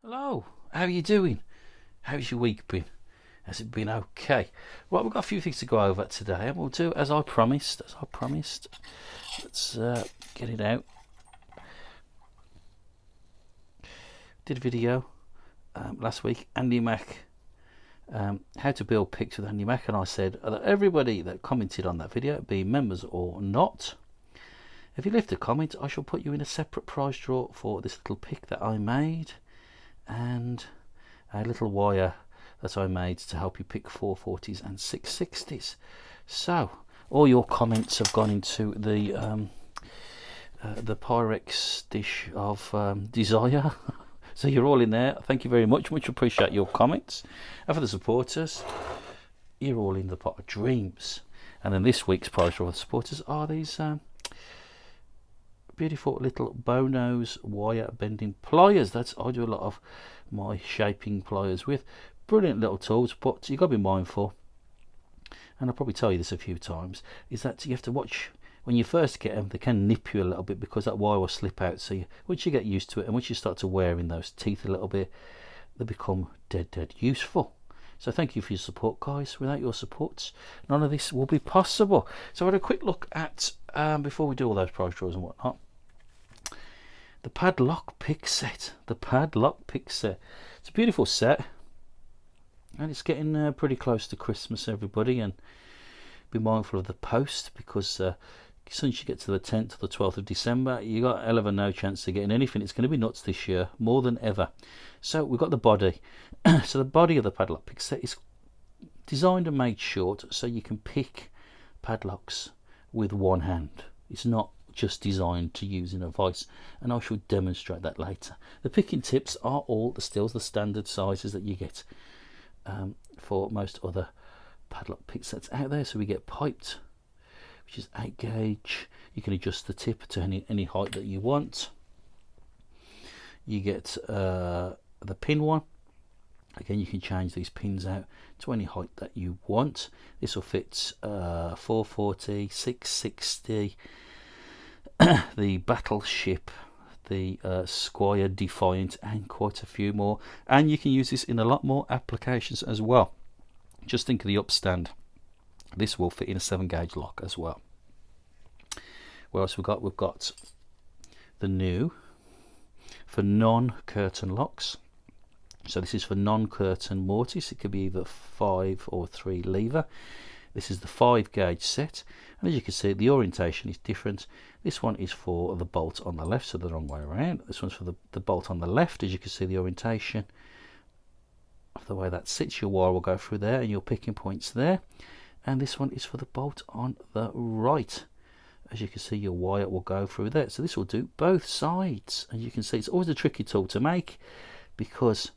Hello, how are you doing? How's your week been? Has it been okay? Right, we've got a few things to go over today, and we'll do as I promised. Let's get it out. Did a video last week, Andy Mac, how to build picks with Andy Mac, and I said that everybody that commented on that video, be members or not, if you left a comment, I shall put you in a separate prize draw for this little pick that I made, and a little wire that I made to help you pick 440s and 660s. So all your comments have gone into the Pyrex dish of desire. So you're all in there. Thank you very much. Much appreciate your comments. And for the supporters, you're all in the pot of dreams. And then this week's prize draw for the supporters are these beautiful little bow nose wire bending pliers. That's I do a lot of my shaping pliers with. Brilliant little tools, but you've got to be mindful, and I'll probably tell you this a few times, is that you have to watch when you first get them. They can nip you a little bit because that wire will slip out, so once you get used to it and once you start to wear in those teeth a little bit, they become dead useful. So thank you for your support, guys. Without your support, none of this will be possible. So I had a quick look at before we do all those prize draws and whatnot, the Padlock Pick Set. The Padlock Pick Set. It's a beautiful set, and it's getting pretty close to Christmas, everybody, and be mindful of the post, because since you get to the 10th or the 12th of December, you got hell of a no chance of getting anything. It's going to be nuts this year, more than ever. So we've got the body. So the body of the Padlock Pick Set is designed and made short so you can pick padlocks with one hand. It's not just designed to use in a vise, and I shall demonstrate that later. The picking tips are all the standard sizes that you get for most other padlock pick sets out there. So we get piped, which is 8 gauge. You can adjust the tip to any height that you want. You get the pin one. Again, you can change these pins out to any height that you want. This will fit 440, 660, the Battleship, the Squire Defiant, and quite a few more. And you can use this in a lot more applications as well. Just think of the upstand. This will fit in a 7 gauge lock as well. What else we've got? We've got the new for non-curtain locks. So this is for non-curtain mortise. It could be either 5 or 3 lever. This is the 5 gauge set, and as you can see, the orientation is different. This one is for the bolt on the left, so the wrong way around. This one's for the bolt on the left. As you can see, the orientation of the way that sits, your wire will go through there and your picking points there. And this one is for the bolt on the right. As you can see, your wire will go through there. So this will do both sides. As you can see, it's always a tricky tool to make, because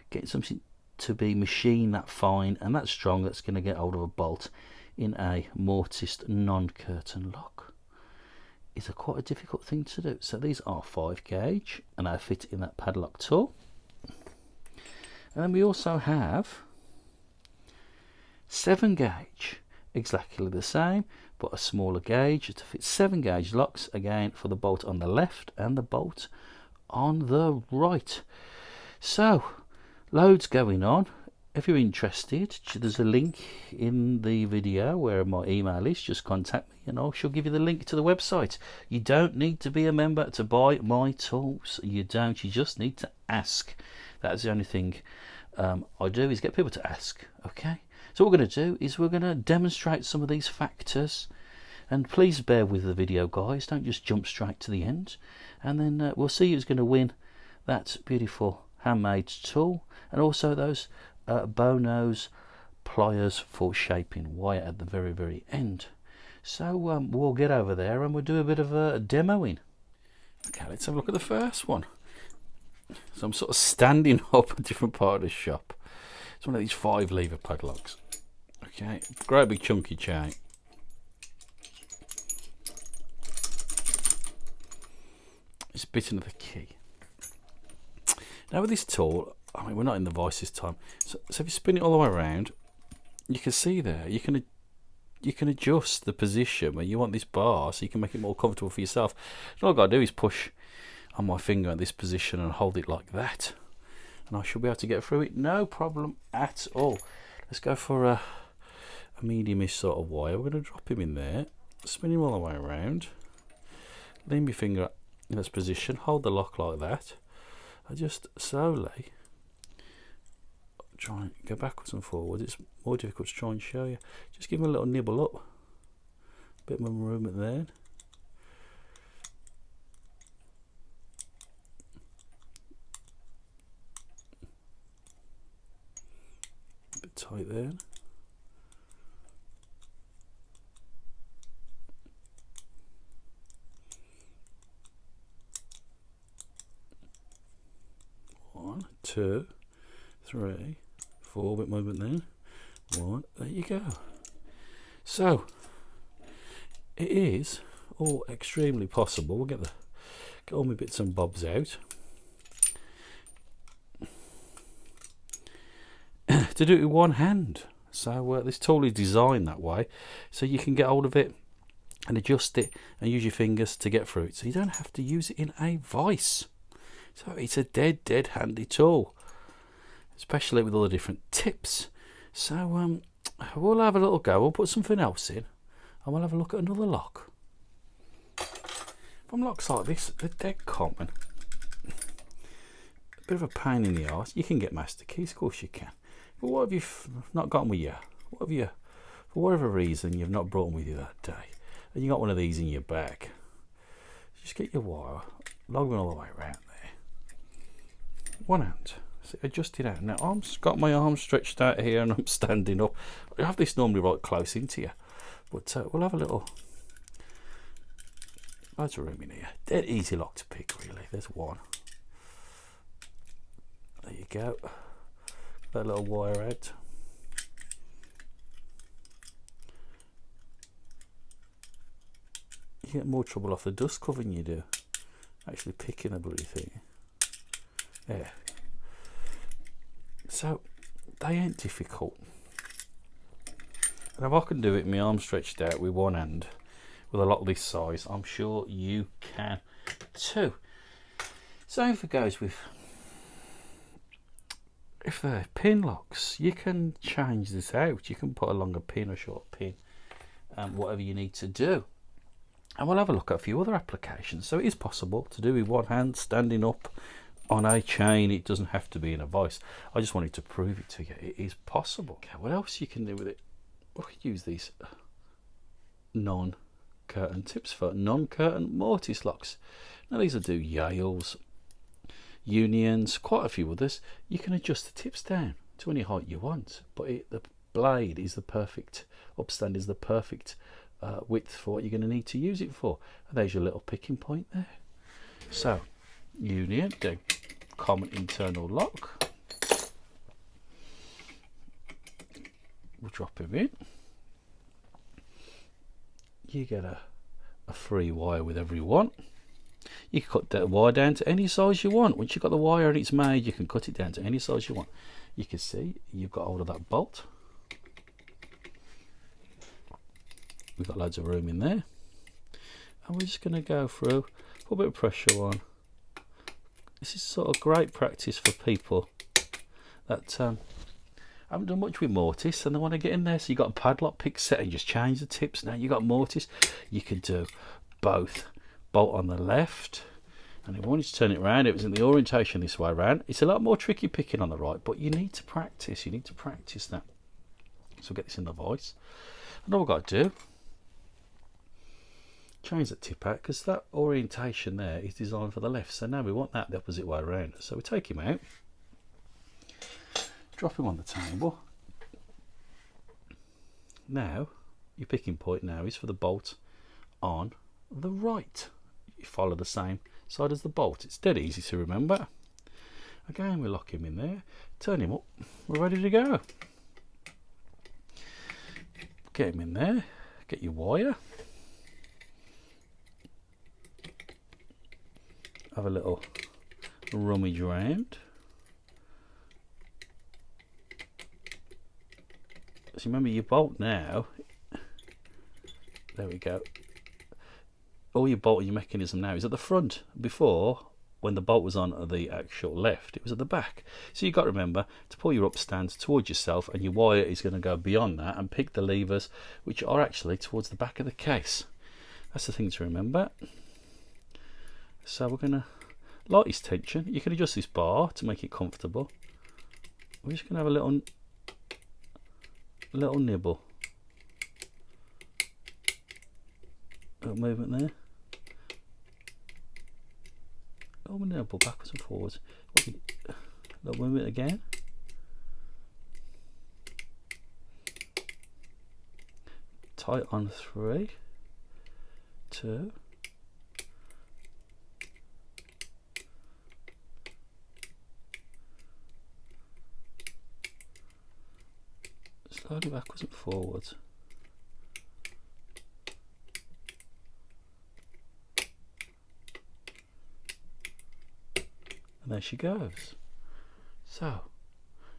getting something to be machined that fine and that strong that's going to get hold of a bolt in a mortised non-curtain lock is quite a difficult thing to do. So these are 5 gauge and they fit in that padlock tool. And then we also have 7 gauge, exactly the same, but a smaller gauge to fit 7 gauge locks, again for the bolt on the left and the bolt on the right. So loads going on. If you're interested, there's a link in the video where my email is. Just contact me and I shall give you the link to the website. You don't need to be a member to buy my tools. You don't. You just need to ask. That's the only thing I do, is get people to ask. Okay, so what we're going to do is we're going to demonstrate some of these factors, and please bear with the video, guys. Don't just jump straight to the end, and then we'll see who's going to win that beautiful handmade tool, and also those bow nose pliers for shaping wire at the very end. So we'll get over there and we'll do a bit of a demoing. Okay, let's have a look at the first one. So I'm sort of standing up a different part of the shop. It's one of these 5 lever padlocks. Okay, great big chunky chain. It's bitten of the key. Now with this tool, I mean, we're not in the vice this time, so if you spin it all the way around, you can see there, you can adjust the position where you want this bar, so you can make it more comfortable for yourself. And all I've got to do is push on my finger at this position and hold it like that, and I should be able to get through it, no problem at all. Let's go for a medium-ish sort of wire. We're going to drop him in there, spin him all the way around, lean my finger in this position, hold the lock like that. I just slowly try and go backwards and forwards. It's more difficult to try and show you. Just give him a little nibble up, a bit more movement there. A bit tight there. One, two, three, four, bit movement there. One, there you go. So it is all extremely possible. We'll get all my bits and bobs out to do it with one hand. So this tool is designed that way, so you can get hold of it and adjust it and use your fingers to get through it, so you don't have to use it in a vise. So it's a dead handy tool, especially with all the different tips. So we'll have a little go. We'll put something else in, and we'll have a look at another lock. From locks like this, they're dead common. A bit of a pain in the arse. You can get master keys, of course you can. But what have you not got with you? What have you, for whatever reason, you've not brought them with you that day, and you got one of these in your bag? Just get your wire, log them all the way around there. One hand. So adjust it out. Now I've got my arms stretched out here and I'm standing up. I have this normally right close into you, but we'll have a little. Loads of room in here. Dead easy lock to pick, really. There's one. There you go. That little wire out. You get more trouble off the dust cover than you do actually picking a bloody thing. There. So they ain't difficult. And if I can do it with my arm stretched out with one hand with a lock this size, I'm sure you can too. Same if it goes with, if they're pin locks, you can change this out. You can put a longer pin or short pin, whatever you need to do. And we'll have a look at a few other applications. So it is possible to do with one hand, standing up on a chain. It doesn't have to be in a vise. I just wanted to prove it to you. It is possible. Okay, what else you can do with it? We could use these non-curtain tips for non-curtain mortise locks. Now these will do Yales, Unions, quite a few others. You can adjust the tips down to any height you want, but the blade is the perfect, upstand is the perfect width for what you're going to need to use it for. And there's your little picking point there. So Union, the common internal lock. We'll drop him in. You get a free wire with every one. You can cut that wire down to any size you want. Once you've got the wire and it's made, you can cut it down to any size you want. You can see you've got hold of that bolt. We've got loads of room in there. And we're just going to go through, put a bit of pressure on. This is sort of great practice for people that haven't done much with mortise and they want to get in there. So you've got a padlock pick set and just change the tips. Now you've got mortise. You can do both. Bolt on the left, and if you wanted to turn it around, it was in the orientation this way around. It's a lot more tricky picking on the right, but you need to practice. You need to practice that. So we'll get this in the vise. And all we've got to do, change that tip out, because that orientation there is designed for the left. So now we want that the opposite way around. So we take him out, drop him on the table. Now your picking point now is for the bolt on the right. You follow the same side as the bolt. It's dead easy to remember. Again, we lock him in there, turn him up, we're ready to go. Get him in there, get your wire, have a little rummage around. So remember your bolt now, there we go. All your bolt and your mechanism now is at the front. Before, when the bolt was on the actual left, it was at the back. So you've got to remember to pull your upstand towards yourself, and your wire is going to go beyond that, and pick the levers which are actually towards the back of the case. That's the thing to remember. So we're going to lightest tension. You can adjust this bar to make it comfortable. We're just going to have a little nibble. Little movement there. Little nibble backwards and forwards. Little movement again. Tight on 3, 2. Slowly backwards and forwards. And there she goes. So,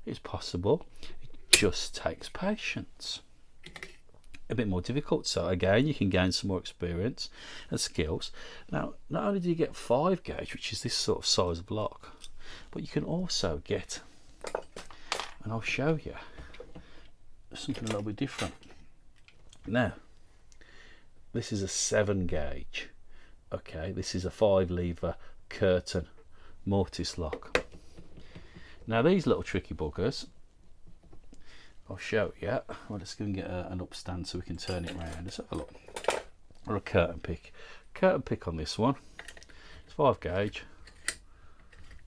it's possible. It just takes patience. A bit more difficult, so again you can gain some more experience and skills. Now, not only do you get 5 gauge, which is this sort of size of lock, but you can also get, and I'll show you, something a little bit different. Now, this is a 7 gauge. Okay, this is a 5 lever curtain Mortise lock. Now these little tricky buggers, I'll show you. I'll just go and get an upstand so we can turn it around. Let's have a look. Or a curtain pick. Curtain pick on this one. It's 5 gauge.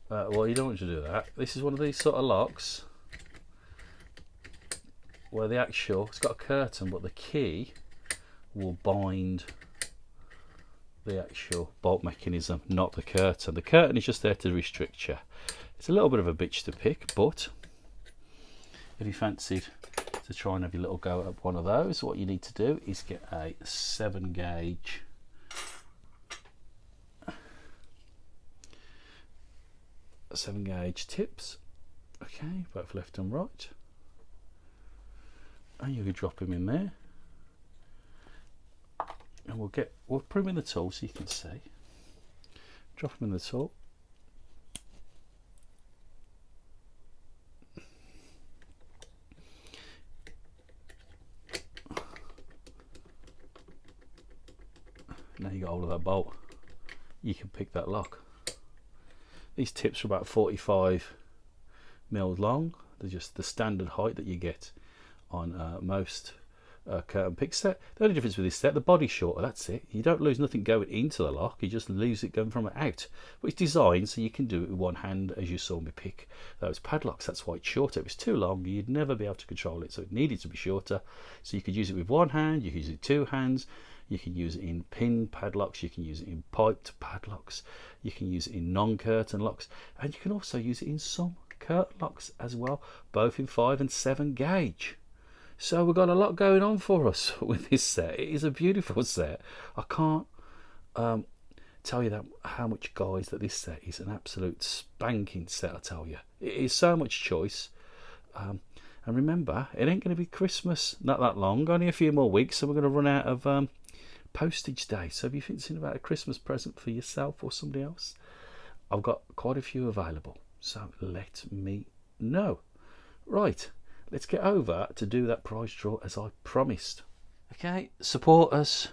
Well, you don't want to do that. This is one of these sort of locks where the actual, it's got a curtain, but the key will bind the actual bolt mechanism, not the curtain. The curtain is just there to restrict you. It's a little bit of a bitch to pick, but if you fancied to try and have your little go at one of those, what you need to do is get a 7 gauge tips. Okay, both left and right, and you can drop them in there, and we'll put them in the tool so you can see. Drop them in the tool. Now you got hold of that bolt, you can pick that lock. These tips are about 45 mils long. They're just the standard height that you get on most curtain pick set. The only difference with this set, the body's shorter, that's it. You don't lose nothing going into the lock, you just lose it going from it out. But it's designed so you can do it with one hand, as you saw me pick those padlocks. That's why it's shorter. If it's too long, you'd never be able to control it, so it needed to be shorter. So you could use it with one hand, you can use it with 2 hands, you can use it in pin padlocks, you can use it in piped padlocks, you can use it in non-curtain locks, and you can also use it in some curtain locks as well, both in 5 and 7 gauge. So we've got a lot going on for us with this set. It is a beautiful set. I can't tell you that how much, guys, that this set is an absolute spanking set. I tell you, it is so much choice. And remember, it ain't going to be Christmas not that long, only a few more weeks, so we're going to run out of postage day. So if you're thinking about a Christmas present for yourself or somebody else, I've got quite a few available, so let me know. Right, let's get over to do that prize draw as I promised. Okay, supporters,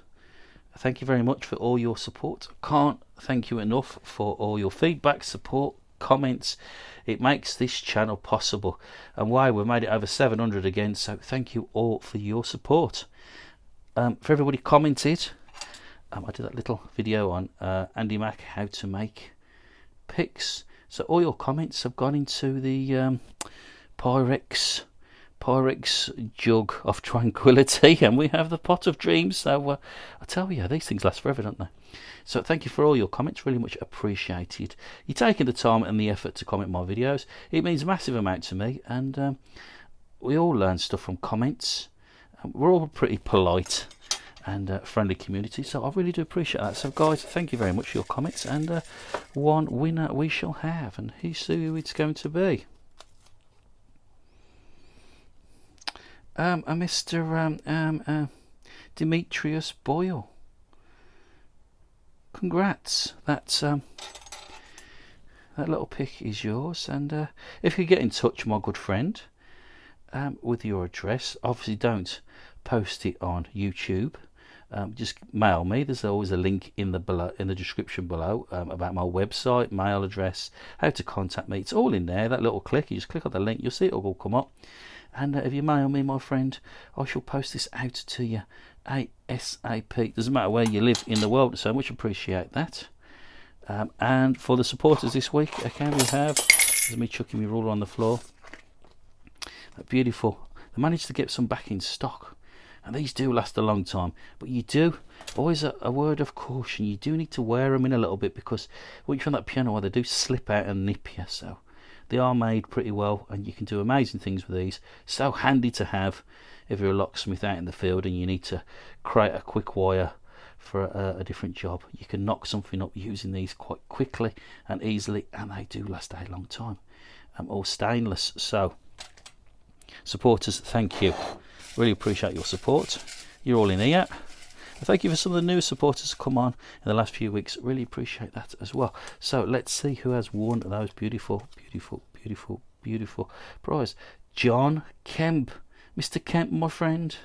thank you very much for all your support. Can't thank you enough for all your feedback, support, comments. It makes this channel possible, and wow, we've made it over 700 again, so thank you all for your support. For everybody commented, I did that little video on Andy Mac how to make picks, so all your comments have gone into the Pyrex jug of tranquility, and we have the pot of dreams. So I tell you, these things last forever, don't they? So thank you for all your comments, really much appreciated. You taking the time and the effort to comment my videos. It means a massive amount to me, and we all learn stuff from comments. We're all pretty polite and friendly community, so I really do appreciate that. So guys, thank you very much for your comments, and one winner we shall have, and who it's going to be. Mr. Demetrius Boyle. Congrats. That's that little pick is yours. And if you get in touch, my good friend, with your address, obviously don't post it on YouTube. Just mail me. There's always a link in the description below about my website, mail address, how to contact me. It's all in there. That little click, you just click on the link, you'll see it will all come up. And if you mail me, my friend, I shall post this out to you ASAP. Doesn't matter where you live in the world, so much appreciate that. And for the supporters this week, okay, we have, there's me chucking my ruler on the floor. Beautiful. I managed to get some back in stock, and these do last a long time, but you do always a word of caution, you do need to wear them in a little bit, because once you're on that piano, they do slip out and nip you. So they are made pretty well, and you can do amazing things with these. So handy to have if you're a locksmith out in the field and you need to create a quick wire for a different job. You can knock something up using these quite quickly and easily, and they do last a long time. All stainless. So supporters, thank you. Really appreciate your support. You're all in here. Thank you for some of the new supporters to come on in the last few weeks. Really appreciate that as well. So let's see who has won those beautiful prize. John Kemp. Mr. Kemp, my friend,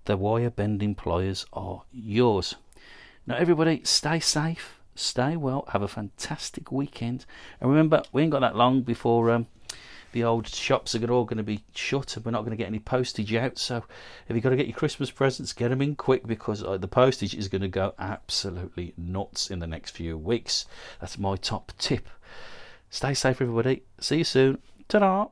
the wire bending pliers are yours. Now everybody, stay safe, stay well, have a fantastic weekend, and remember, we ain't got that long before the old shops are all going to be shut, and we're not going to get any postage out. So if you've got to get your Christmas presents, get them in quick, because the postage is going to go absolutely nuts in the next few weeks. That's my top tip. Stay safe, everybody. See you soon. Ta-da.